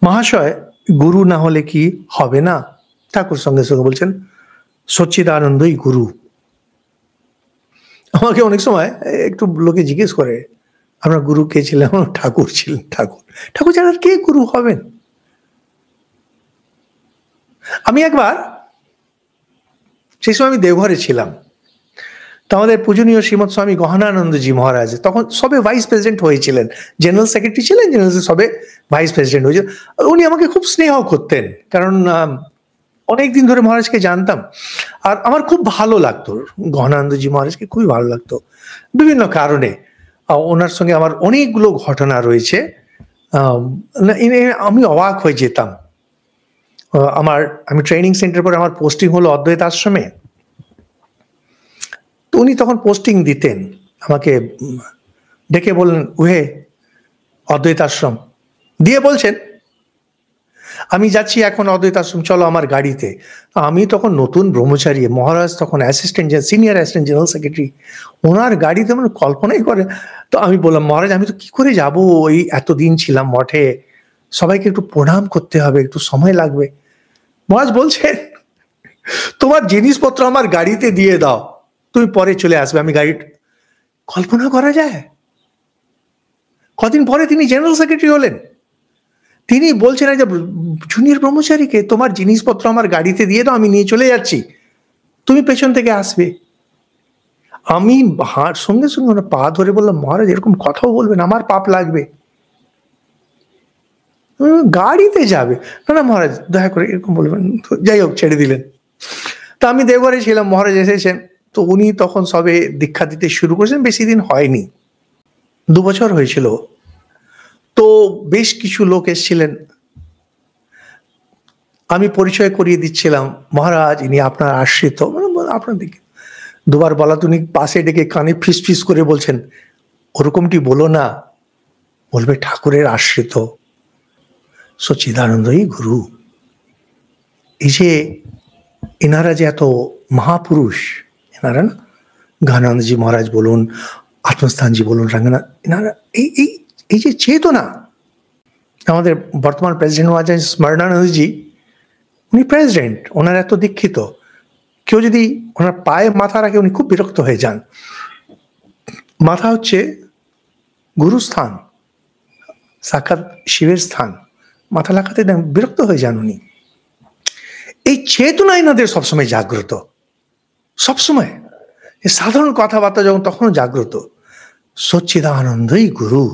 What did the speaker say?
মহাশয়, গুরু না হলে কি হবে না? ঠাকুর সঙ্গে সঙ্গে বলছেন সচ্চিদানন্দই গুরু। আমাকে অনেক সময় একটু লোকে জিজ্ঞেস করে আপনার গুরু কে ছিলেন? ঠাকুর ছিলেন। ঠাকুর ঠাকুর ছাড়া আর কে গুরু হবেন? আমি একবার, সেই সময় আমি দেওঘরে ছিলাম, তো আমাদের পূজনীয় শ্রীমৎ স্বামী গহনানন্দজি মহারাজ তখন সবে ভাইস প্রেসিডেন্ট হয়েছিলেন, জেনারেল সেক্রেটারি ছিলেন, জেনারেল সবে ভাইস প্রেসিডেন্ট হয়েছিল। উনি আমাকে খুব স্নেহ করতেন, কারণ অনেকদিন ধরে মহারাজকে জানতাম, আর আমার খুব ভালো লাগতো গহনানন্দজি মহারাজকে, খুবই ভালো লাগতো বিভিন্ন কারণে। ওনার সঙ্গে আমার অনেকগুলো ঘটনা রয়েছে। আমি অবাক হয়ে যেতাম। আমি ট্রেনিং সেন্টার পরে আমার পোস্টিং হলো অদ্বৈত আশ্রমে। তো উনি তখন পোস্টিং দিতেন আমাকে, ডেকে বললেন উহে অদ্বৈত আশ্রম দিয়ে বলছেন আমি যাচ্ছি এখন অদ্বৈত আশ্রম, চলো আমার গাড়িতে। আমি তখন নতুন ব্রহ্মচারী, মহারাজ তখন সিনিয়র অ্যাসিস্ট্যান্ট জেনারেল সেক্রেটারি, ওনার গাড়িতে আমার কল্পনাই করে। তো আমি বললাম মহারাজ আমি তো কি করে যাব, ওই এতদিন ছিলাম মঠে, সবাইকে একটু প্রণাম করতে হবে, একটু সময় লাগবে। মহারাজ বলছেন তোমার জিনিসপত্র আমার গাড়িতে দিয়ে দাও, তুমি পরে চলে আসবে, আমি গাড়ি। কল্পনা করা যায়? কদিন পরে তিনি জেনারেল সেক্রেটারি হলেন, তিনি বলছেন যে জুনিয়র ব্রহ্মচারীকে তোমার জিনিসপত্র আমার গাড়িতে দিয়ে দাও, আমি নিয়ে চলে যাচ্ছি, তুমি পেছন থেকে আসবে। আমি সঙ্গে সঙ্গে ওনার পা ধরে বললাম মহারাজ এরকম কথাও বলবেন, আমার পাপ লাগবে, গাড়িতে যাবে না। না মহারাজ দয়া করে এরকম বলবেন। যাই হোক ছেড়ে দিলেন। তা আমি দেওঘরে ছিলাম, মহারাজ এসেছেন, তো উনি তখন সবে দীক্ষা দিতে শুরু করেছেন, বেশি দিন হয়নি, 2 বছর হয়েছিল। তো বেশ কিছু লোক এসেছিলেন, আমি পরিচয় করিয়ে দিচ্ছিলাম, মহারাজ ইনি আপনার আশ্রিত। আপনার দিকে দুবার বলা, তুমি পাশে ডেকে কানে ফিস ফিস করে বলছেন ওরকমটি বলো না, বলবে ঠাকুরের আশ্রিত, সচ্চিদানন্দই গুরু। এই যে এনারা যে এত মহাপুরুষ, এনারা না, গহনানন্দজি মহারাজ বলুন, আত্মস্থানজি বলুন, রঙ্গনাথ, এনারা এই যে চেতনা, আমাদের বর্তমান প্রেসিডেন্ট আছেন স্মরণানন্দজি, উনি প্রেসিডেন্ট, ওনার এত দীক্ষিত, কেউ যদি ওনার পায়ে মাথা রাখে উনি খুব বিরক্ত হয়ে যান। মাথা হচ্ছে গুরুস্থান, সাক্ষাৎ শিবের স্থান, মাথা লাগাতে বিরক্ত হয়ে যান উনি। এই চেতনা এনাদের সবসময় জাগ্রত, সবসময় সাধারণ কথাবার্তা যখন তখনও জাগ্রত, সচ্চিদানন্দই গুরু।